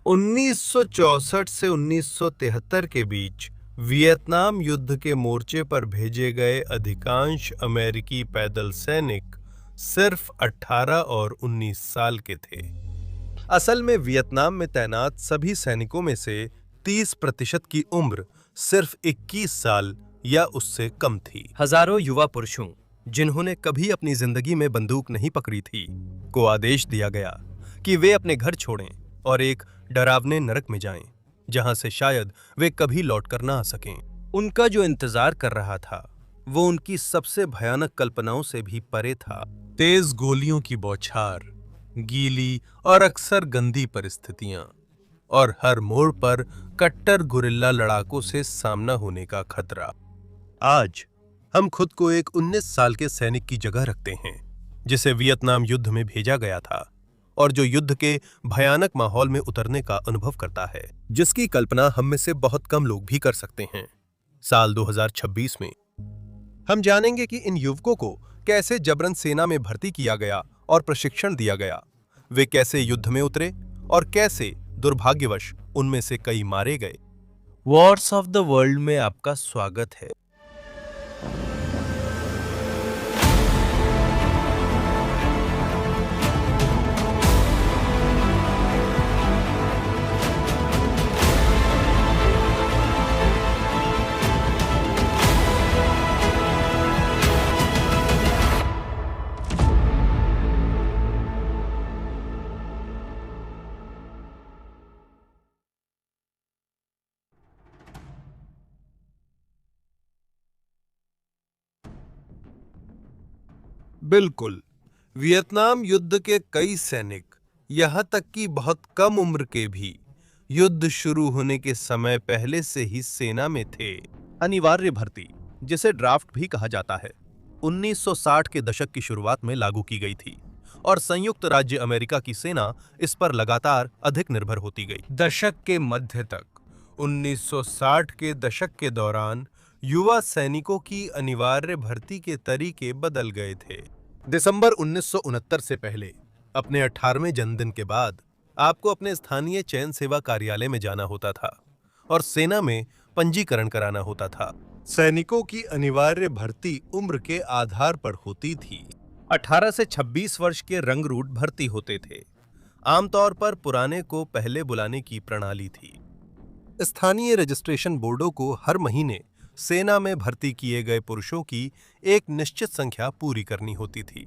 1964 से 1973 के बीच वियतनाम युद्ध के मोर्चे पर भेजे गए अधिकांश अमेरिकी पैदल सैनिक सिर्फ 18 और 19 साल के थे। असल में वियतनाम में तैनात सभी सैनिकों में से 30% की उम्र सिर्फ 21 साल या उससे कम थी। हजारों युवा पुरुषों जिन्होंने कभी अपनी जिंदगी में बंदूक नहीं पकड़ी थी को आदेश दिया गया कि वे अपने घर छोड़ें और एक डरावने नरक में जाएं, जहां से शायद वे कभी लौटकर ना आ सकें। उनका जो इंतजार कर रहा था वो उनकी सबसे भयानक कल्पनाओं से भी परे था। तेज गोलियों की बौछार, गीली और अक्सर गंदी परिस्थितियां और हर मोड़ पर कट्टर गुरिल्ला लड़ाकों से सामना होने का खतरा। आज हम खुद को एक 19 साल के सैनिक की जगह रखते हैं जिसे वियतनाम युद्ध में भेजा गया था और जो युद्ध के भयानक माहौल में उतरने का अनुभव करता है, जिसकी कल्पना हम में से बहुत कम लोग भी कर सकते हैं। साल 2026 में हम जानेंगे कि इन युवकों को कैसे जबरन सेना में भर्ती किया गया और प्रशिक्षण दिया गया, वे कैसे युद्ध में उतरे और कैसे दुर्भाग्यवश उनमें से कई मारे गए। वॉर्स ऑफ द वर्ल्ड में आपका स्वागत है। बिल्कुल, वियतनाम युद्ध के कई सैनिक, यहां तक कि बहुत कम उम्र के भी, युद्ध शुरू होने के समय पहले से ही सेना में थे। अनिवार्य भर्ती, जिसे ड्राफ्ट भी कहा जाता है, 1960 के दशक की शुरुआत में लागू की गई थी और संयुक्त राज्य अमेरिका की सेना इस पर लगातार अधिक निर्भर होती गई। दशक के मध्य तक 1960 के दशक के दौरान युवा सैनिकों की अनिवार्य भर्ती के तरीके बदल गए थे। दिसंबर 1969 से पहले अपने 18वें जन्मदिन के बाद आपको अपने स्थानीय चयन सेवा कार्यालय में जाना होता था और सेना में पंजीकरण कराना होता था। सैनिकों की अनिवार्य भर्ती उम्र के आधार पर होती थी। 18 से 26 वर्ष के रंगरूट भर्ती होते थे। आमतौर पर पुराने को पहले बुलाने की प्रणाली थी। स्थानीय रजिस्ट्रेशन बोर्डों को हर महीने सेना में भर्ती किए गए पुरुषों की एक निश्चित संख्या पूरी करनी होती थी।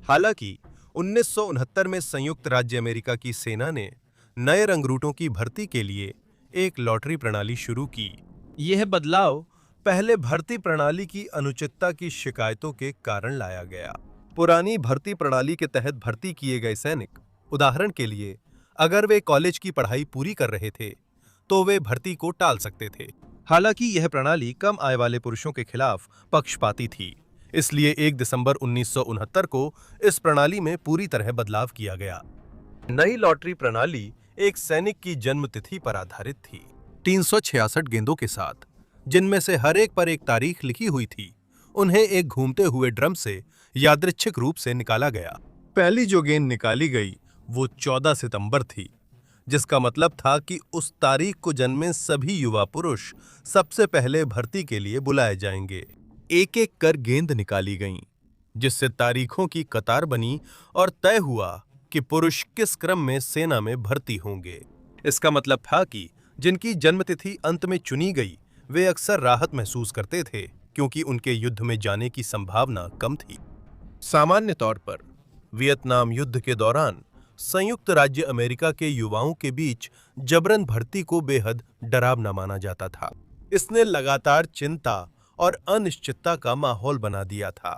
हालांकि 1969 में संयुक्त राज्य अमेरिका की सेना ने नए रंगरूटों की भर्ती के लिए एक लॉटरी प्रणाली शुरू की। यह बदलाव पहले भर्ती प्रणाली की अनुचितता की शिकायतों के कारण लाया गया। पुरानी भर्ती प्रणाली के तहत भर्ती किए गए सैनिक, उदाहरण के लिए, अगर वे कॉलेज की पढ़ाई पूरी कर रहे थे तो वे भर्ती को टाल सकते थे। हालांकि यह प्रणाली कम आय वाले पुरुषों के खिलाफ पक्षपाती थी, इसलिए 1 दिसंबर 1969 को इस प्रणाली में पूरी तरह बदलाव किया गया। नई लॉटरी प्रणाली एक सैनिक की जन्म तिथि पर आधारित थी, 366 गेंदों के साथ, जिनमें से हर एक पर एक तारीख लिखी हुई थी। उन्हें एक घूमते हुए ड्रम से यादृच्छिक रूप से निकाला गया। पहली जो गेंद निकाली गई वो 14 सितंबर थी, जिसका मतलब था कि उस तारीख को जन्मे सभी युवा पुरुष सबसे पहले भर्ती के लिए बुलाए जाएंगे। एक एक कर गेंद निकाली गईं, जिससे तारीखों की कतार बनी और तय हुआ कि पुरुष किस क्रम में सेना में भर्ती होंगे। इसका मतलब था कि जिनकी जन्मतिथि अंत में चुनी गई वे अक्सर राहत महसूस करते थे, क्योंकि उनके युद्ध में जाने की संभावना कम थी। सामान्य तौर पर वियतनाम युद्ध के दौरान संयुक्त राज्य अमेरिका के युवाओं के बीच जबरन भर्ती को बेहद डरावना माना जाता था। इसने लगातार चिंता और अनिश्चितता का माहौल बना दिया था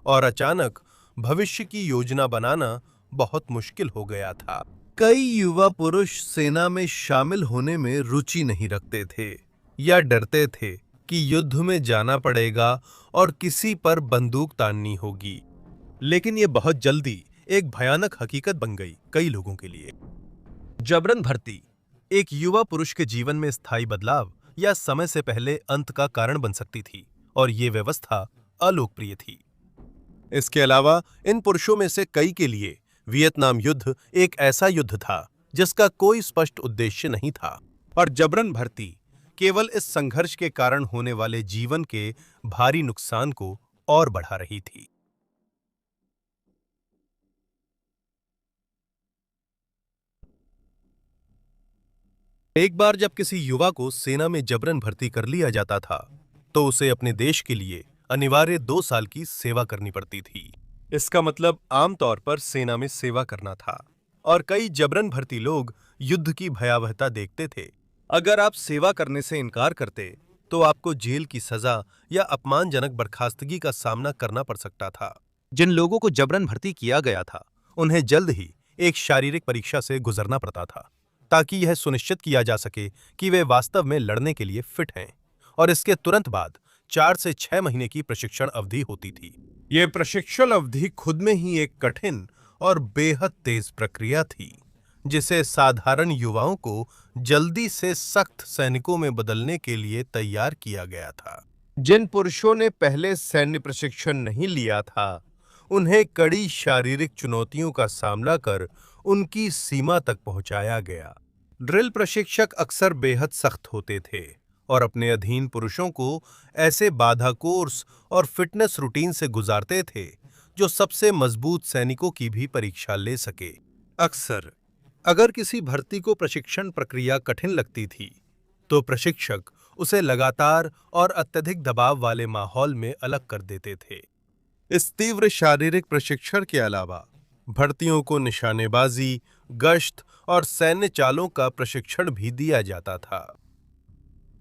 और अचानक भविष्य की योजना बनाना बहुत मुश्किल हो गया था। कई युवा पुरुष सेना में शामिल होने में रुचि नहीं रखते थे या डरते थे कि युद्ध में जाना पड़ेगा और किसी पर बंदूक ताननी होगी। लेकिन यह बहुत जल्दी एक भयानक हकीकत बन गई कई लोगों के लिए। जबरन भर्ती एक युवा पुरुष के जीवन में स्थायी बदलाव या समय से पहले अंत का कारण बन सकती थी और ये व्यवस्था अलोकप्रिय थी। इसके अलावा इन पुरुषों में से कई के लिए वियतनाम युद्ध एक ऐसा युद्ध था जिसका कोई स्पष्ट उद्देश्य नहीं था, और जबरन भर्ती केवल इस संघर्ष के कारण होने वाले जीवन के भारी नुकसान को और बढ़ा रही थी। एक बार जब किसी युवा को सेना में जबरन भर्ती कर लिया जाता था, तो उसे अपने देश के लिए अनिवार्य 2 साल की सेवा करनी पड़ती थी। इसका मतलब आमतौर पर सेना में सेवा करना था, और कई जबरन भर्ती लोग युद्ध की भयावहता देखते थे। अगर आप सेवा करने से इनकार करते, तो आपको जेल की सजा या अपमानजनक बर्खास्तगी का सामना करना पड़ सकता था। जिन लोगों को जबरन भर्ती किया गया था, उन्हें जल्द ही एक शारीरिक परीक्षा से गुजरना पड़ता था, ताकि यह सुनिश्चित किया जा सके कि वे वास्तव में लड़ने के लिए फिट हैं, और इसके तुरंत बाद 4 से 6 महीने की प्रशिक्षण अवधि होती थी। यह प्रशिक्षण अवधि खुद में ही एक कठिन और बेहद तेज प्रक्रिया थी, जिसे साधारण युवाओं को जल्दी से सख्त सैनिकों में बदलने के लिए तैयार किया गया था। जिन पुरुषों ने पहले सैन्य प्रशिक्षण नहीं लिया था, उन्हें कड़ी शारीरिक चुनौतियों का सामना कर उनकी सीमा तक पहुंचाया गया। ड्रिल प्रशिक्षक अक्सर बेहद सख्त होते थे और अपने अधीन पुरुषों को ऐसे बाधा कोर्स और फिटनेस रूटीन से गुजारते थे जो सबसे मजबूत सैनिकों की भी परीक्षा ले सके। अक्सर अगर किसी भर्ती को प्रशिक्षण प्रक्रिया कठिन लगती थी, तो प्रशिक्षक उसे लगातार और अत्यधिक दबाव वाले माहौल में अलग कर देते थे। इस तीव्र शारीरिक प्रशिक्षण के अलावा भर्तियों को निशानेबाजी, गश्त और सैन्य चालों का प्रशिक्षण भी दिया जाता था।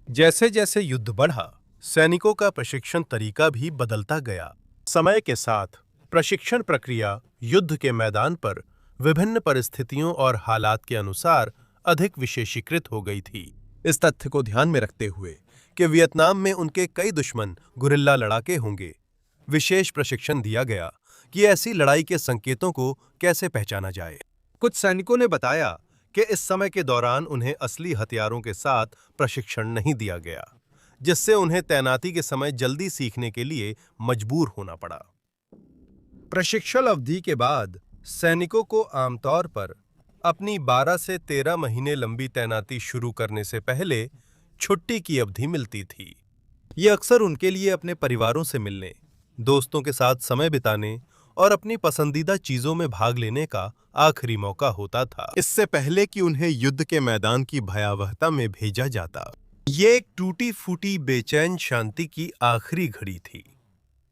जैसे जैसे युद्ध बढ़ा, सैनिकों का प्रशिक्षण तरीका भी बदलता गया। समय के साथ प्रशिक्षण प्रक्रिया युद्ध के मैदान पर विभिन्न परिस्थितियों और हालात के अनुसार अधिक विशेषीकृत हो गई थी। इस तथ्य को ध्यान में रखते हुए कि वियतनाम में उनके कई दुश्मन गुरिल्ला लड़ाके होंगे, विशेष प्रशिक्षण दिया गया कि ऐसी लड़ाई के संकेतों को कैसे पहचाना जाए। कुछ सैनिकों ने बताया कि इस समय के दौरान उन्हें असली हथियारों के साथ प्रशिक्षण नहीं दिया गया, जिससे उन्हें तैनाती के समय जल्दी सीखने के लिए मजबूर होना पड़ा। प्रशिक्षण अवधि के बाद सैनिकों को आमतौर पर अपनी 12 से 13 महीने लंबी तैनाती शुरू करने से पहले छुट्टी की अवधि मिलती थी। ये अक्सर उनके लिए अपने परिवारों से मिलने, दोस्तों के साथ समय बिताने और अपनी पसंदीदा चीजों में भाग लेने का आखिरी मौका होता था, इससे पहले कि उन्हें युद्ध के मैदान की भयावहता में भेजा जाता। ये एक टूटी फूटी बेचैन शांति की आखिरी घड़ी थी,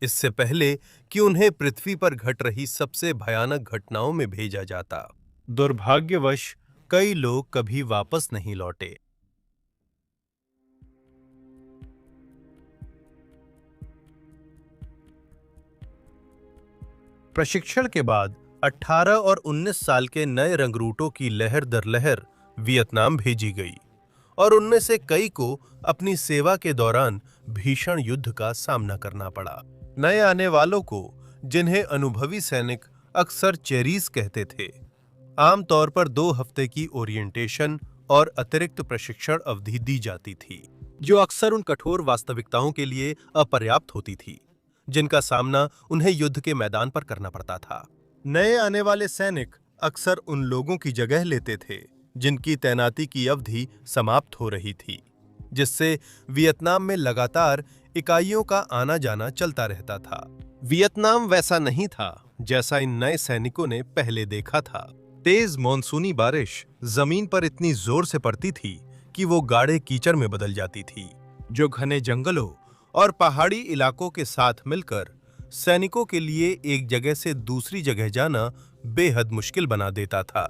इससे पहले कि उन्हें पृथ्वी पर घट रही सबसे भयानक घटनाओं में भेजा जाता। दुर्भाग्यवश कई लोग कभी वापस नहीं लौटे। प्रशिक्षण के बाद 18 और 19 साल के नए रंगरूटों की लहर दर लहर वियतनाम भेजी गई, और उनमें से कई को अपनी सेवा के दौरान भीषण युद्ध का सामना करना पड़ा। नए आने वालों को, जिन्हें अनुभवी सैनिक अक्सर चेरीज कहते थे, आमतौर पर 2 हफ्ते की ओरिएंटेशन और अतिरिक्त प्रशिक्षण अवधि दी जाती थी, जो अक्सर उन कठोर वास्तविकताओं के लिए अपर्याप्त होती थी जिनका सामना उन्हें युद्ध के मैदान पर करना पड़ता था। नए आने वाले सैनिक अक्सर उन लोगों की जगह लेते थे जिनकी तैनाती की अवधि समाप्त हो रही थी, जिससे वियतनाम में लगातार इकाइयों का आना जाना चलता रहता था। वियतनाम वैसा नहीं था जैसा इन नए सैनिकों ने पहले देखा था। तेज मॉनसूनी बारिश जमीन पर इतनी जोर से पड़ती थी कि वो गाढ़े कीचड़ में बदल जाती थी, जो घने जंगलों और पहाड़ी इलाकों के साथ मिलकर सैनिकों के लिए एक जगह से दूसरी जगह जाना बेहद मुश्किल बना देता था।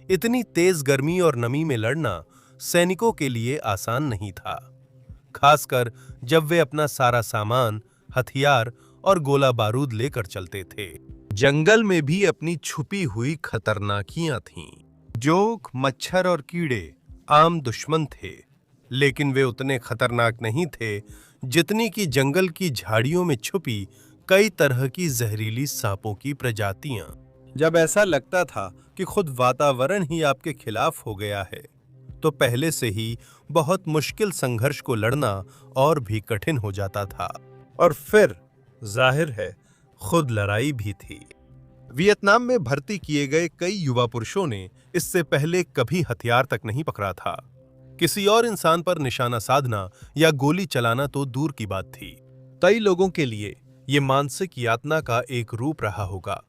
इतनी तेज गर्मी और नमी में लड़ना सैनिकों के लिए आसान नहीं था, खासकर जब वे अपना सारा सामान, हथियार और गोला बारूद लेकर चलते थे। जंगल में भी अपनी छुपी हुई खतरनाकियां थीं। जोंक, मच्छर और कीड़े आम दुश्मन थे, लेकिन वे उतने खतरनाक नहीं थे जितनी कि जंगल की झाड़ियों में छुपी कई तरह की जहरीली सांपों की प्रजातियां। जब ऐसा लगता था कि खुद वातावरण ही आपके खिलाफ हो गया है, तो पहले से ही बहुत मुश्किल संघर्ष को लड़ना और भी कठिन हो जाता था। और फिर जाहिर है खुद लड़ाई भी थी। वियतनाम में भर्ती किए गए कई युवा पुरुषों ने इससे पहले कभी हथियार तक नहीं पकड़ा था। किसी और इंसान पर निशाना साधना या गोली चलाना तो दूर की बात थी। कई लोगों के लिए ये मानसिक यातना का एक रूप रहा होगा,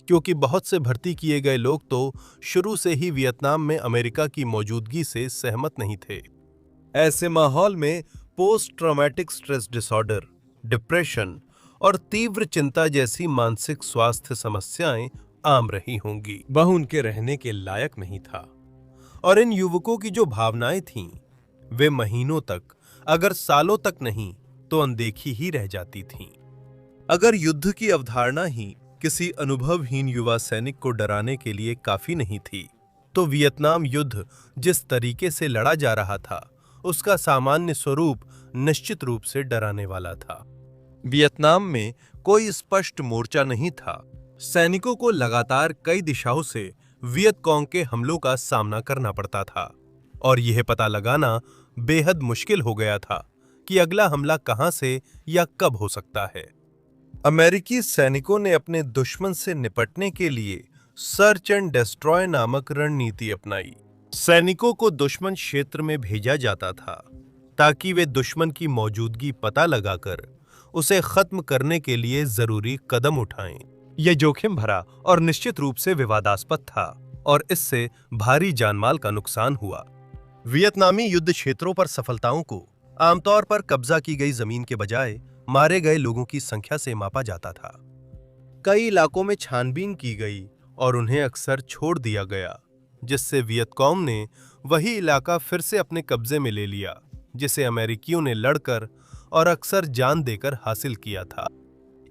क्योंकि बहुत से भर्ती किए गए लोग तो शुरू से ही वियतनाम में अमेरिका की मौजूदगी से सहमत नहीं थे। ऐसे माहौल में post traumatic stress disorder, depression और तीव्र चिंता जैसी मानसिक स्वास्थ्य समस्याएं आम रही होंगी। वह उनके रहने के लायक नहीं था और इन युवकों की जो भावनाएं थीं, वे महीनों तक, अगर सालों तक नहीं तो अनदेखी ही रह जाती थीं। अगर युद्ध की अवधारणा ही किसी अनुभवहीन युवा सैनिक को डराने के लिए काफी नहीं थी, तो वियतनाम युद्ध जिस तरीके से लड़ा जा रहा था, उसका सामान्य स्वरूप निश्चित रूप से डराने वाला था। वियतनाम में कोई स्पष्ट मोर्चा नहीं था। सैनिकों को लगातार कई दिशाओं से वियत कॉन्ग के हमलों का सामना करना पड़ता था और यह पता लगाना बेहद मुश्किल हो गया था कि अगला हमला कहां से या कब हो सकता है। अमेरिकी सैनिकों ने अपने दुश्मन से निपटने के लिए सर्च एंड डिस्ट्रॉय नामक रणनीति अपनाई। सैनिकों को दुश्मन क्षेत्र में भेजा जाता था ताकि वे दुश्मन की मौजूदगी पता लगाकर उसे खत्म करने के लिए जरूरी कदम उठाएं। यह जोखिम भरा और निश्चित रूप से विवादास्पद था और इससे भारी जानमाल का नुकसान हुआ। वियतनामी युद्ध क्षेत्रों पर सफलताओं को आमतौर पर कब्जा की गई जमीन के बजाय मारे गए लोगों की संख्या से मापा जाता था। कई इलाकों में छानबीन की गई और उन्हें अक्सर छोड़ दिया गया, जिससे वियतकॉम ने वही इलाका फिर से अपने कब्जे में ले लिया जिसे अमेरिकियों ने लड़कर और अक्सर जान देकर हासिल किया था।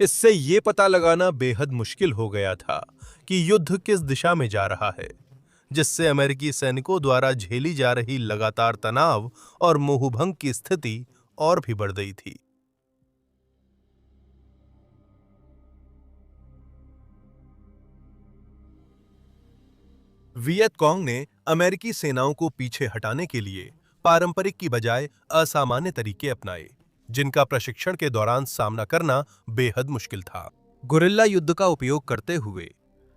इससे ये पता लगाना बेहद मुश्किल हो गया था कि युद्ध किस दिशा में जा रहा है, जिससे अमेरिकी सैनिकों द्वारा झेली जा रही लगातार तनाव और मोहभंग की स्थिति और भी बढ़ गई थी। वियत कॉन्ग ने अमेरिकी सेनाओं को पीछे हटाने के लिए पारंपरिक की बजाय असामान्य तरीके अपनाए, जिनका प्रशिक्षण के दौरान सामना करना बेहद मुश्किल था। गुरिल्ला युद्ध का उपयोग करते हुए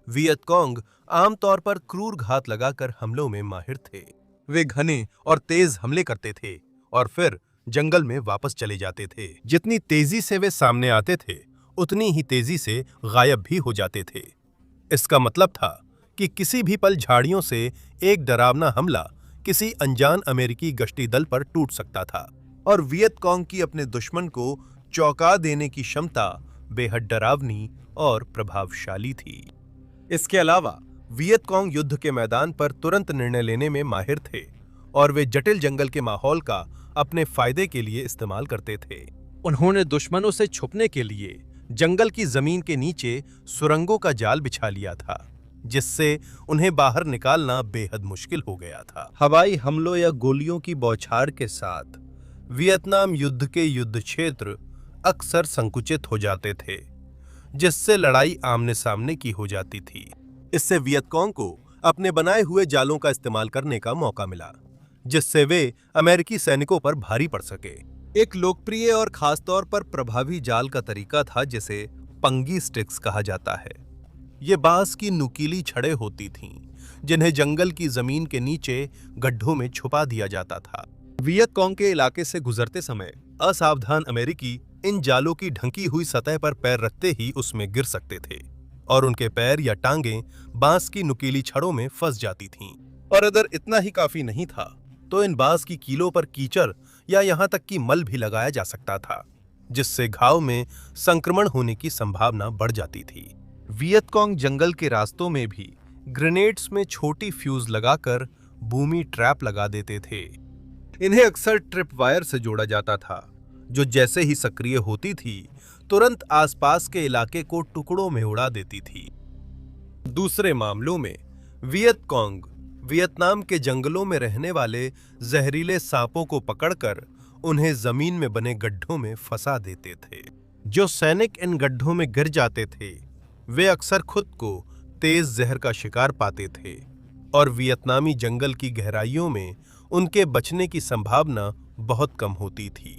वियत कॉन्ग आमतौर पर क्रूर घात लगाकर हमलों में माहिर थे। वे घने और तेज हमले करते थे और फिर जंगल में वापस चले जाते थे। जितनी तेजी से वे सामने आते थे, उतनी ही तेजी से गायब भी हो जाते थे। इसका मतलब था कि किसी भी पल झाड़ियों से एक डरावना हमला किसी अनजान अमेरिकी गश्ती दल पर टूट सकता था और वियत कॉन्ग की अपने दुश्मन को चौंका देने की क्षमता बेहद डरावनी और प्रभावशाली थी। इसके अलावा वियत कॉन्ग युद्ध के मैदान पर तुरंत निर्णय लेने में माहिर थे और वे जटिल जंगल के माहौल का अपने फायदे के लिए इस्तेमाल करते थे। उन्होंने दुश्मनों से छुपने के लिए जंगल की जमीन के नीचे सुरंगों का जाल बिछा लिया था, जिससे उन्हें बाहर निकालना बेहद मुश्किल हो गया था। हवाई हमलों या गोलियों की बौछार के साथ वियतनाम युद्ध के युद्ध क्षेत्र अक्सर संकुचित हो जाते थे, जिससे लड़ाई आमने सामने की हो जाती थी। इससे वियतकॉन्ग को अपने बनाए हुए जालों का इस्तेमाल करने का मौका मिला, जिससे वे अमेरिकी सैनिकों पर भारी पड़ सके। एक लोकप्रिय और खासतौर पर प्रभावी जाल का तरीका था जिसे पंगी स्टिक्स कहा जाता है। ये बांस की नुकीली छड़ें होती थीं, जिन्हें जंगल की जमीन के नीचे गड्ढों में छुपा दिया जाता था। वियतकॉन्ग के इलाके से गुजरते समय असावधान अमेरिकी इन जालों की ढंकी हुई सतह पर पैर रखते ही उसमें गिर सकते थे और उनके पैर या टांगें बांस की नुकीली छड़ों में फंस जाती थीं। और अगर इतना ही काफी नहीं था तो इन बांस की कीलों पर कीचड़ या यहां तक कि मल भी लगाया जा सकता था, जिससे घाव में संक्रमण होने की संभावना बढ़ जाती थी। वियतकॉन्ग जंगल के रास्तों में भी ग्रेनेड्स में छोटी फ्यूज लगाकर बूमी ट्रैप लगा देते थे। इन्हें अक्सर ट्रिप वायर से जोड़ा जाता था, जो जैसे ही सक्रिय होती थी तुरंत आसपास के इलाके को टुकड़ों में उड़ा देती थी। दूसरे मामलों में वियतकॉन्ग वियतनाम के जंगलों में रहने वाले जहरीले सांपों को पकड़कर उन्हें जमीन में बने गड्ढों में फंसा देते थे। जो सैनिक इन गड्ढों में गिर जाते थे वे अक्सर खुद को तेज जहर का शिकार पाते थे और वियतनामी जंगल की गहराइयों में उनके बचने की संभावना बहुत कम होती थी।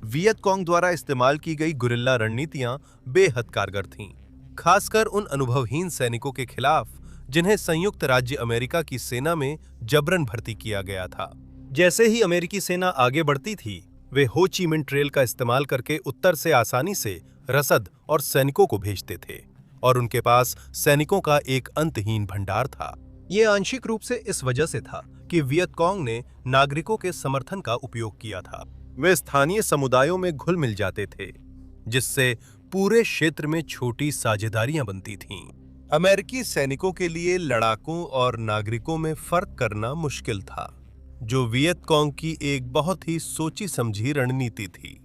वियतकॉन्ग द्वारा इस्तेमाल की गई गुरिल्ला रणनीतियां बेहद कारगर थीं। खासकर उन अनुभवहीन सैनिकों के खिलाफ जिन्हें संयुक्त राज्य अमेरिका की सेना में जबरन भर्ती किया गया था। जैसे ही अमेरिकी सेना आगे बढ़ती थी, वे हो ची मिन्ह ट्रेल का इस्तेमाल करके उत्तर से आसानी से रसद और सैनिकों को भेजते थे और उनके पास सैनिकों का एक अंतहीन भंडार था। ये आंशिक रूप से इस वजह से था कि वियतकांग ने नागरिकों के समर्थन का उपयोग किया था। वे स्थानीय समुदायों में घुल मिल जाते थे, जिससे पूरे क्षेत्र में छोटी साझेदारियां बनती थीं। अमेरिकी सैनिकों के लिए लड़ाकों और नागरिकों में फर्क करना मुश्किल था, जो वियतकांग की एक बहुत ही सोची समझी रणनीति थी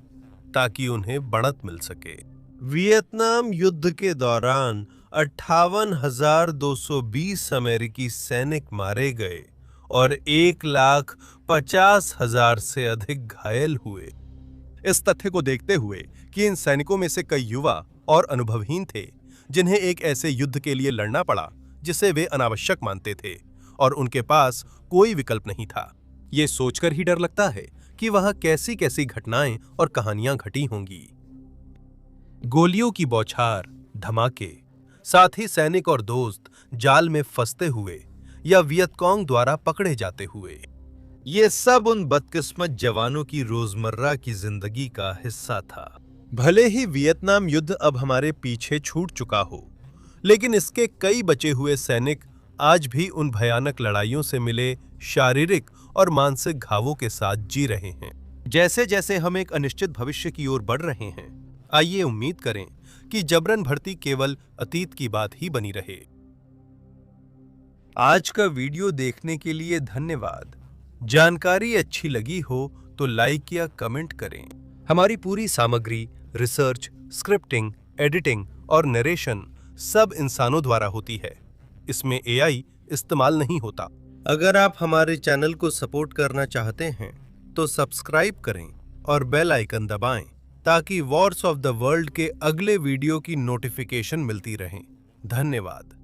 ताकि उन्हें बढ़त मिल सके। वियतनाम युद्ध के दौरान 58,220 अमेरिकी सैनिक मारे गए और 1,50,000 से अधिक घायल हुए। इस तथ्य को देखते हुए कि इन सैनिकों में से कई युवा और अनुभवहीन थे, जिन्हें एक ऐसे युद्ध के लिए लड़ना पड़ा जिसे वे अनावश्यक मानते थे और उनके पास कोई विकल्प नहीं था, ये सोचकर ही डर लगता है कि वहां कैसी कैसी घटनाएं और कहानियां घटी होंगी। गोलियों की बौछार, धमाके, साथ ही सैनिक और दोस्त जाल में फंसते हुए या वियतकांग द्वारा पकड़े जाते हुए, ये सब उन बदकिस्मत जवानों की रोजमर्रा की जिंदगी का हिस्सा था। भले ही वियतनाम युद्ध अब हमारे पीछे छूट चुका हो, लेकिन इसके कई बचे हुए सैनिक आज भी उन भयानक लड़ाइयों से मिले शारीरिक और मानसिक घावों के साथ जी रहे हैं। जैसे जैसे हम एक अनिश्चित भविष्य की ओर बढ़ रहे हैं, आइए उम्मीद करें कि जबरन भर्ती केवल अतीत की बात ही बनी रहे। आज का वीडियो देखने के लिए धन्यवाद। जानकारी अच्छी लगी हो तो लाइक या कमेंट करें। हमारी पूरी सामग्री, रिसर्च, स्क्रिप्टिंग, एडिटिंग और नरेशन सब इंसानों द्वारा होती है। इसमें एआई इस्तेमाल नहीं होता। अगर आप हमारे चैनल को सपोर्ट करना चाहते हैं तो सब्सक्राइब करें और बेल आइकन दबाएं ताकि वॉर्स ऑफ द वर्ल्ड के अगले वीडियो की नोटिफिकेशन मिलती रहे। धन्यवाद।